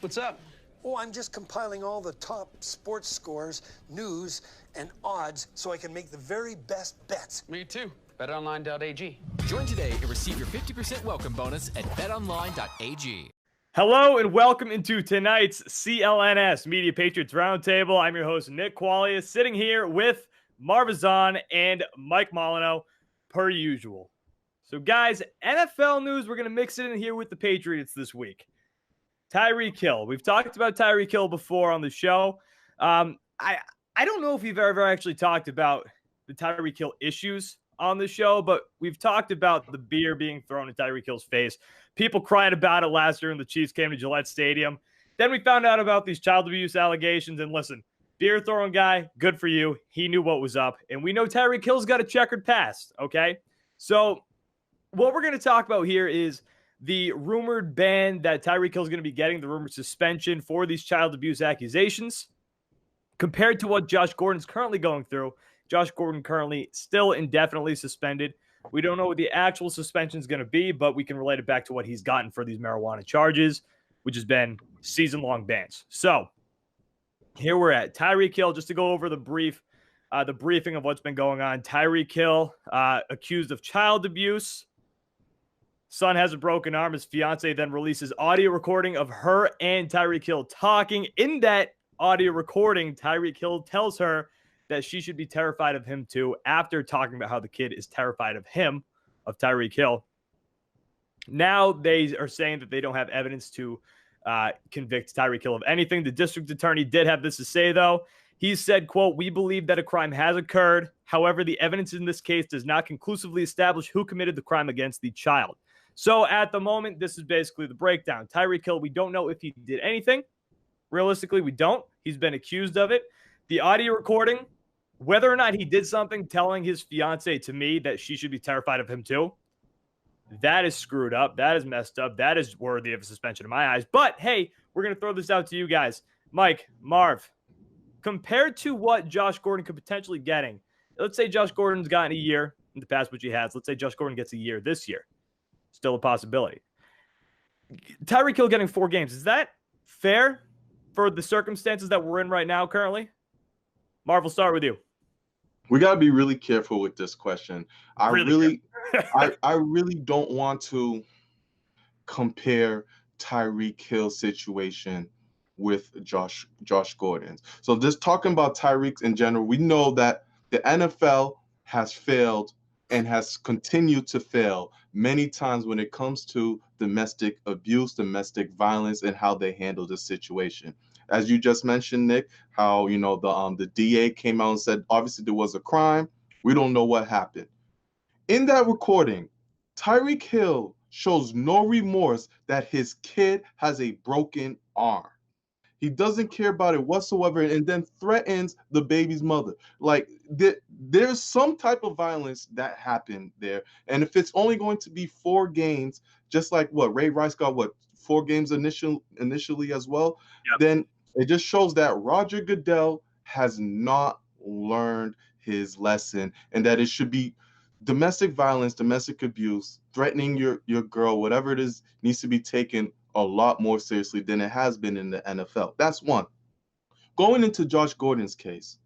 What's up? Oh, I'm just compiling all the top sports scores, news, and odds so I can make the very best bets. Me too. BetOnline.ag. Join today and receive your 50% welcome bonus at betonline.ag. Hello and welcome into tonight's CLNS Media Patriots Roundtable. I'm your host, Nick Qualia, sitting here with Marvazan and Mike Molyneux, per usual. So, guys, NFL news, we're going to mix it in here with the Patriots this week. Tyreek Hill. We've talked about Tyreek Hill before on the show. I don't know if we've ever actually talked about the Tyreek Hill issues on the show, but we've talked about the beer being thrown in Tyreek Hill's face. People cried about it last year when the Chiefs came to Gillette Stadium. Then we found out about these child abuse allegations, and listen, beer throwing guy, good for you. He knew what was up, and we know Tyreek Hill's got a checkered past, okay? So what we're going to talk about here is the rumored ban that Tyreek Hill is going to be getting, the rumored suspension for these child abuse accusations, compared to what Josh Gordon's currently going through. Josh Gordon currently still indefinitely suspended. We don't know what the actual suspension is going to be, but we can relate it back to what he's gotten for these marijuana charges, which has been season-long bans. So here we're at Tyreek Hill, just to go over the briefing of what's been going on. Tyreek Hill accused of child abuse. Son has a broken arm. His fiance then releases audio recording of her and Tyreek Hill talking. In that audio recording, Tyreek Hill tells her that she should be terrified of him too, after talking about how the kid is terrified of him, of Tyreek Hill. Now they are saying that they don't have evidence to convict Tyreek Hill of anything. The district attorney did have this to say, though. He said, quote, "We believe that a crime has occurred. However, the evidence in this case does not conclusively establish who committed the crime against the child." So at the moment, this is basically the breakdown. Tyreek Hill, we don't know if he did anything. Realistically, we don't. He's been accused of it. The audio recording, whether or not he did something telling his fiance, to me, that she should be terrified of him too, that is screwed up. That is messed up. That is worthy of a suspension in my eyes. But, hey, we're going to throw this out to you guys. Mike, Marv, compared to what Josh Gordon could potentially getting, let's say Josh Gordon's gotten a year in the past, which he has. Let's say Josh Gordon gets a year this year. Still a possibility. Tyreek Hill getting 4 games. Is that fair for the circumstances that we're in right now currently? Marv, we'll start with you. We got to be really careful with this question. I really don't want to compare Tyreek Hill's situation with Josh Gordon's. So just talking about Tyreek in general, we know that the NFL has failed and has continued to fail many times when it comes to domestic abuse, domestic violence, and how they handle the situation. As you just mentioned, Nick, how the DA came out and said obviously there was a crime. We don't know what happened. In that recording, Tyreek Hill shows no remorse that his kid has a broken arm. He doesn't care about it whatsoever, and then threatens the baby's mother. Like, there's some type of violence that happened there. And if it's only going to be 4 games, just like what Ray Rice got, 4 games initially as well, then it just shows that Roger Goodell has not learned his lesson, and that it should be domestic violence, domestic abuse, threatening your girl, whatever it is, needs to be taken a lot more seriously than it has been in the NFL. That's one. Going into Josh Gordon's case,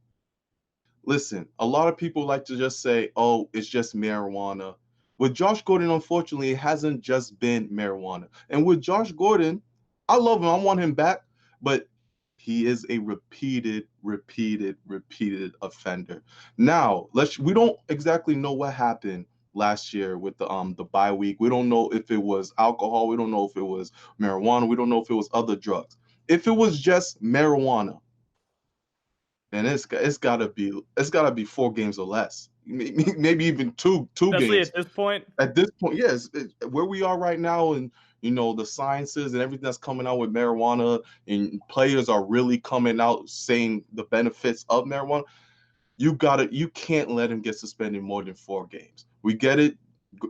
listen, a lot of people like to just say, oh, it's just marijuana. With Josh Gordon, unfortunately, it hasn't just been marijuana. And with Josh Gordon, I love him. I want him back, but he is a repeated offender. Now, we don't exactly know what happened last year with the bye week. We don't know if it was alcohol. We don't know if it was marijuana. We don't know if it was other drugs. If it was just marijuana, then it's gotta be 4 games or less. Maybe even two Especially games. at this point. At this point, yes, where we are right now, and the sciences and everything that's coming out with marijuana, and players are really coming out saying the benefits of marijuana. You can't let him get suspended more than 4 games. We get it.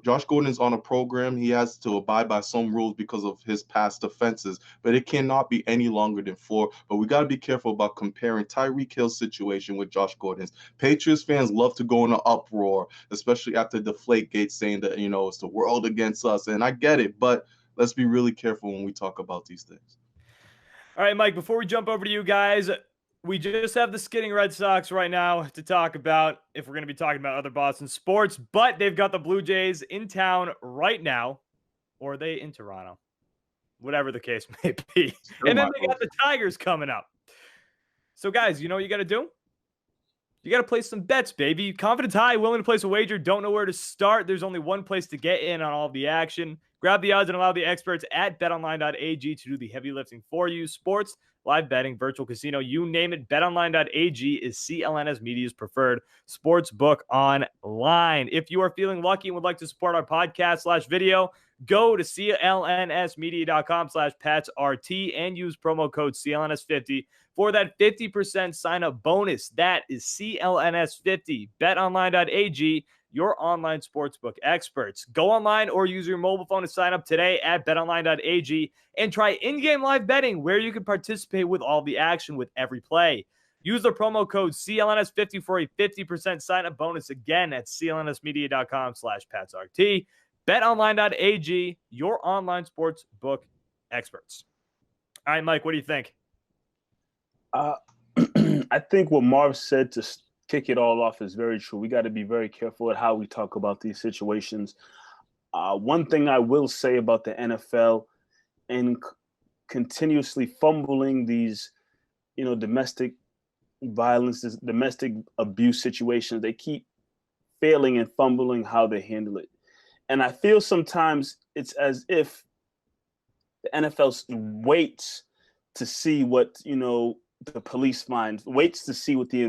Josh Gordon is on a program. He has to abide by some rules because of his past offenses, but it cannot be any longer than 4. But we got to be careful about comparing Tyreek Hill's situation with Josh Gordon's. Patriots fans love to go in an uproar, especially after Deflategate, saying that, it's the world against us. And I get it, but let's be really careful when we talk about these things. All right, Mike, before we jump over to you guys, we just have the skidding Red Sox right now to talk about if we're going to be talking about other Boston sports, but they've got the Blue Jays in town right now, or are they in Toronto? Whatever the case may be. And then they got the Tigers coming up. So, guys, you know what you got to do? You got to place some bets, baby. Confidence high, willing to place a wager, don't know where to start. There's only one place to get in on all of the action. Grab the odds and allow the experts at betonline.ag to do the heavy lifting for you. Sports, live betting, virtual casino, you name it. Betonline.ag is CLNS Media's preferred sports book online. If you are feeling lucky and would like to support our podcast / video, go to clnsmedia.com/PatsRT and use promo code CLNS50 for that 50% sign-up bonus. That is CLNS50. BetOnline.ag, your online sportsbook experts. Go online or use your mobile phone to sign up today at betonline.ag and try in-game live betting where you can participate with all the action with every play. Use the promo code CLNS50 for a 50% sign-up bonus again at clnsmedia.com/PatsRT. BetOnline.ag, your online sportsbook experts. All right, Mike, what do you think? I think what Marv said to kick it all off is very true. We got to be very careful at how we talk about these situations. One thing I will say about the NFL and continuously fumbling these, domestic violence, domestic abuse situations, they keep failing and fumbling how they handle it. And I feel sometimes it's as if the NFL waits to see what, the police finds, waits to see what the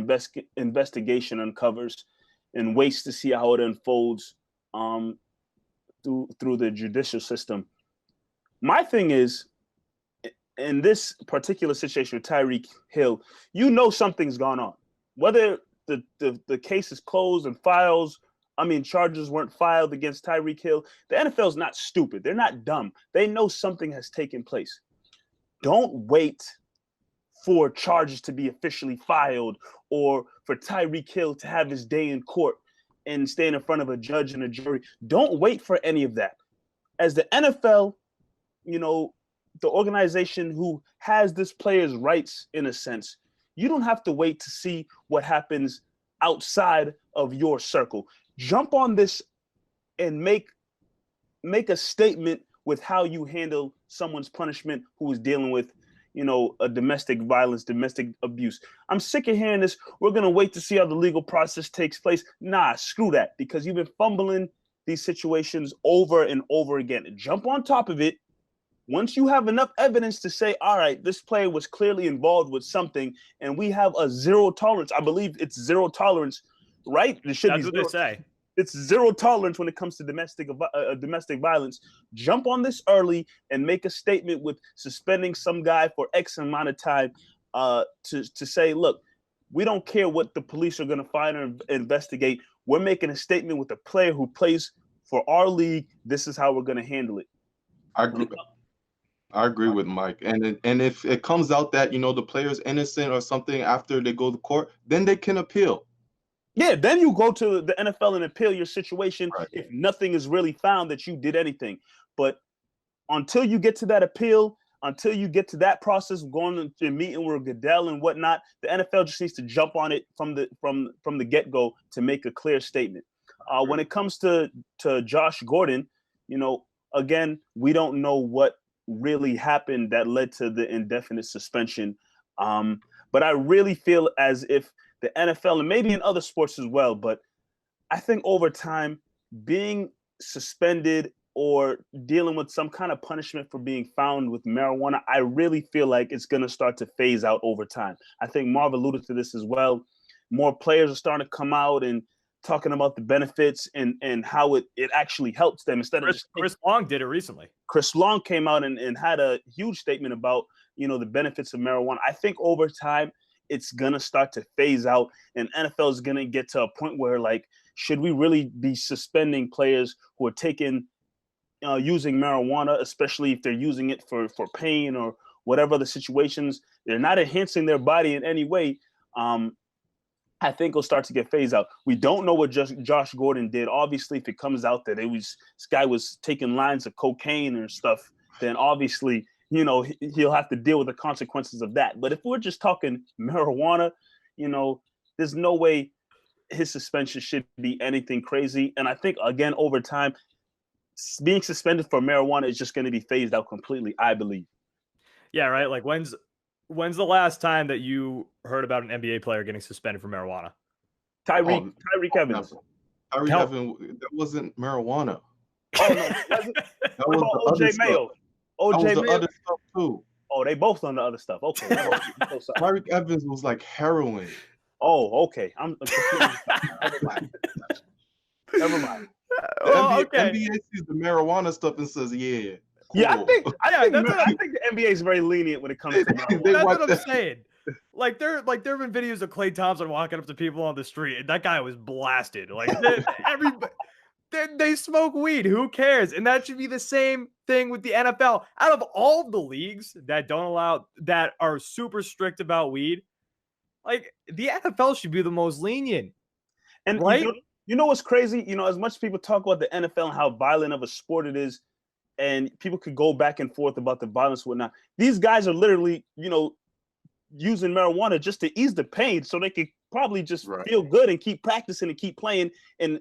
investigation uncovers, and waits to see how it unfolds through the judicial system. My thing is, in this particular situation with Tyreek Hill, something's gone on. Whether the case is closed and charges weren't filed against Tyreek Hill, the NFL's not stupid. They're not dumb. They know something has taken place. Don't wait for charges to be officially filed or for Tyreek Hill to have his day in court and stand in front of a judge and a jury. Don't wait for any of that. As the NFL, the organization who has this player's rights in a sense, you don't have to wait to see what happens outside of your circle. Jump on this and make a statement with how you handle someone's punishment who is dealing with a domestic violence, domestic abuse. I'm sick of hearing this. We're going to wait to see how the legal process takes place. Nah, screw that, because you've been fumbling these situations over and over again. Jump on top of it. Once you have enough evidence to say, all right, this player was clearly involved with something, and we have a zero tolerance. I believe it's zero tolerance, right? That's what they say. It's zero tolerance when it comes to domestic violence. Jump on this early and make a statement with suspending some guy for X amount of time to say, look, we don't care what the police are going to find or investigate. We're making a statement with a player who plays for our league. This is how we're going to handle it. I agree with Mike. And if it comes out that, the player's innocent or something after they go to court, then they can appeal. Yeah, then you go to the NFL and appeal your situation Right. If nothing is really found that you did anything. But until you get to that appeal, until you get to that process of going to meeting with Goodell and whatnot, the NFL just needs to jump on it from the get-go to make a clear statement. When it comes to Josh Gordon, again, we don't know what really happened that led to the indefinite suspension. But I really feel as if the NFL, and maybe in other sports as well, but I think over time, being suspended or dealing with some kind of punishment for being found with marijuana, I really feel like it's going to start to phase out over time. I think Marv alluded to this as well. More players are starting to come out and talking about the benefits and how it actually helps them instead of Chris Long did it recently. Chris Long came out and had a huge statement about, the benefits of marijuana. I think over time, it's going to start to phase out, and NFL is going to get to a point where, should we really be suspending players who are using marijuana, especially if they're using it for pain or whatever the situations? They're not enhancing their body in any way. I think it'll start to get phased out. We don't know what Josh Gordon did. Obviously, if it comes out that this guy was taking lines of cocaine or stuff, then obviously he'll have to deal with the consequences of that. But if we're just talking marijuana, there's no way his suspension should be anything crazy. And I think, again, over time, being suspended for marijuana is just going to be phased out completely, I believe. Yeah, right. Like when's the last time that you heard about an NBA player getting suspended for marijuana? Tyreek Evans. Tyreek Evans, that wasn't marijuana. Oh, no. That was the other OJ Mayo. stuff. OJ That was the Mayo. other stuff too. Oh, they both on the other stuff. Okay. So sorry. Tyreek Evans was like heroin. Oh, okay. I'm Never mind. Okay. NBA sees the marijuana stuff and says, "Yeah, cool." Yeah, I think the NBA is very lenient when it comes to marijuana. That's what I'm saying. Like there have been videos of Klay Thompson walking up to people on the street, and that guy was blasted. Like they smoke weed. Who cares? And that should be the same thing with the NFL. Out of all the leagues that are super strict about weed, like the NFL should be the most lenient. And right? You know what's crazy? As much as people talk about the NFL and how violent of a sport it is, and people could go back and forth about the violence and whatnot, these guys are literally, using marijuana just to ease the pain so they could probably just feel good and keep practicing and keep playing. And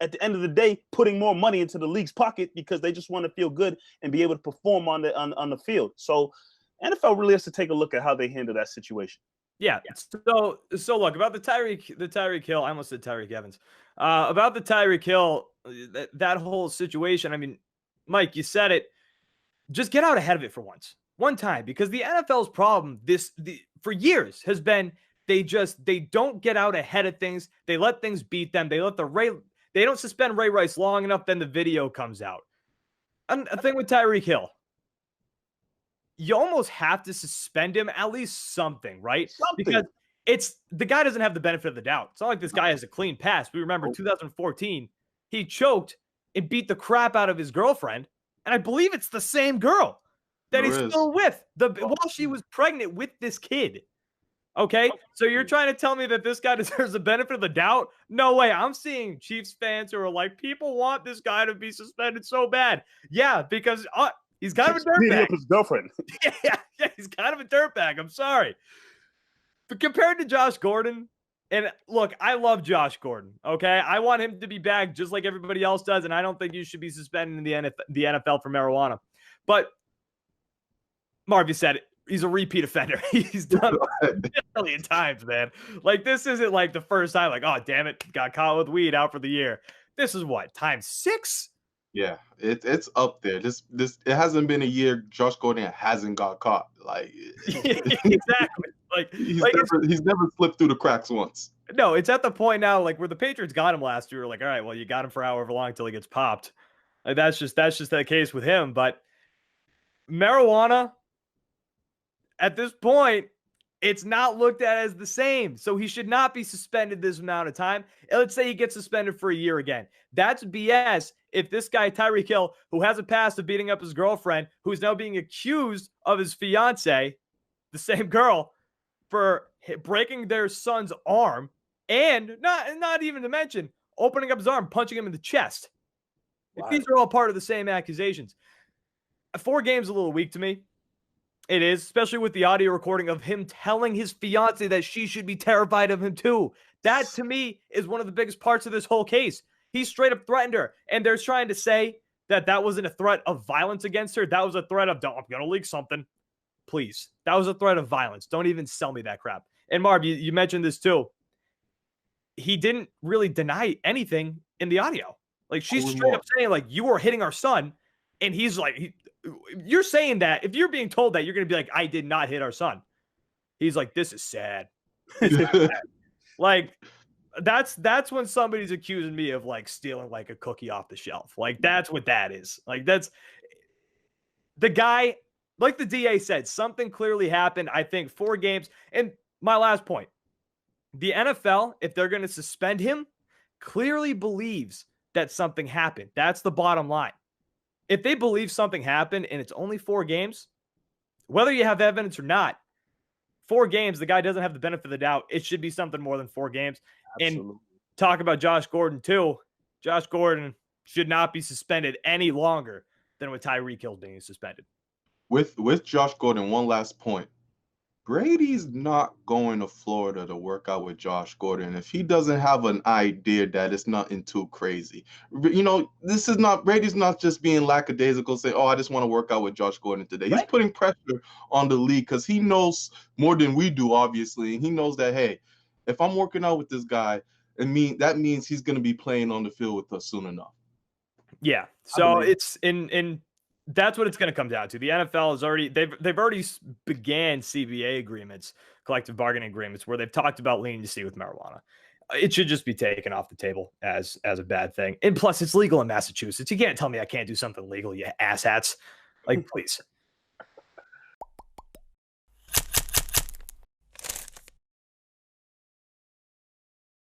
at the end of the day, putting more money into the league's pocket because they just want to feel good and be able to perform on the field. So NFL really has to take a look at how they handle that situation. Yeah. So look, about the Tyreek Hill, I almost said Tyreek Evans. About the Tyreek Hill, that whole situation. I mean, Mike, you said it. Just get out ahead of it for one time, because the NFL's problem for years has been they don't get out ahead of things. They let things beat them. They don't suspend Ray Rice long enough. Then the video comes out. And a thing with Tyreek Hill, you almost have to suspend him, at least something, right? Because the guy doesn't have the benefit of the doubt. It's not like this guy has a clean past. We remember 2014, he choked and beat the crap out of his girlfriend. And I believe it's the same girl that he's still with while she was pregnant with this kid. Okay. So you're trying to tell me that this guy deserves the benefit of the doubt? No way. I'm seeing Chiefs fans who are like, people want this guy to be suspended so bad. Yeah, because he's kind of a dirtbag. His girlfriend. Yeah, he's kind of a dirtbag. I'm sorry. But compared to Josh Gordon, and look, I love Josh Gordon, okay? I want him to be back just like everybody else does, and I don't think you should be suspended in the NFL for marijuana. But Marv, you said it. He's a repeat offender. He's done it a million times, man. Like, this isn't like the first time, like, oh, damn it, got caught with weed, out for the year. This is what, times 6? Yeah, it's up there. This it hasn't been a year Josh Gordon hasn't got caught. Like exactly. Like he's never slipped through the cracks once. No, it's at the point now, like where the Patriots got him last year. Like, all right, well, you got him for however long until he gets popped. Like, that's just the case with him. But marijuana, at this point, it's not looked at as the same. So he should not be suspended this amount of time. And let's say he gets suspended for a year again. That's BS. If this guy, Tyreek Hill, who has a past of beating up his girlfriend, who's now being accused of his fiance, the same girl, for breaking their son's arm, and not even to mention opening up his arm, punching him in the chest. Wow. If these are all part of the same accusations. 4 games a little weak to me. It is, especially with the audio recording of him telling his fiance that she should be terrified of him too. That, to me, is one of the biggest parts of this whole case. He straight up threatened her, and they're trying to say that wasn't a threat of violence against her. That was a threat of, I'm going to leak something. Please. That was a threat of violence. Don't even sell me that crap. And Marv, you mentioned this too. He didn't really deny anything in the audio. Like, she's straight up saying, like, you were hitting our son. And he's like, you're saying that. If you're being told that, you're going to be like, I did not hit our son. He's like, this is sad. Like, that's when somebody's accusing me of like stealing like a cookie off the shelf. Like, that's what that is. Like, that's the guy, like the DA said, something clearly happened. I think 4 games. And my last point, the NFL, if they're going to suspend him, clearly believes that something happened. That's the bottom line. If they believe something happened and it's only 4 games, whether you have evidence or not, 4 games, the guy doesn't have the benefit of the doubt. It should be something more than 4 games. Absolutely. And talk about Josh Gordon too. Josh Gordon should not be suspended any longer than what Tyreek Hill being suspended. with Josh Gordon, one last point. Brady's not going to Florida to work out with Josh Gordon if he doesn't have an idea that it's nothing too crazy. Brady's not just being lackadaisical, saying, "Oh, I just want to work out with Josh Gordon today." He's putting pressure on the league because he knows more than we do, obviously, and he knows that, hey, if I'm working out with this guy, that means he's going to be playing on the field with us soon enough. Yeah. So it's in that's what it's going to come down to. The NFL has already they've already began CBA agreements, collective bargaining agreements, where they've talked about leniency with marijuana. It should just be taken off the table as a bad thing. And plus, it's legal in Massachusetts. You can't tell me I can't do something legal, you asshats. Like, please.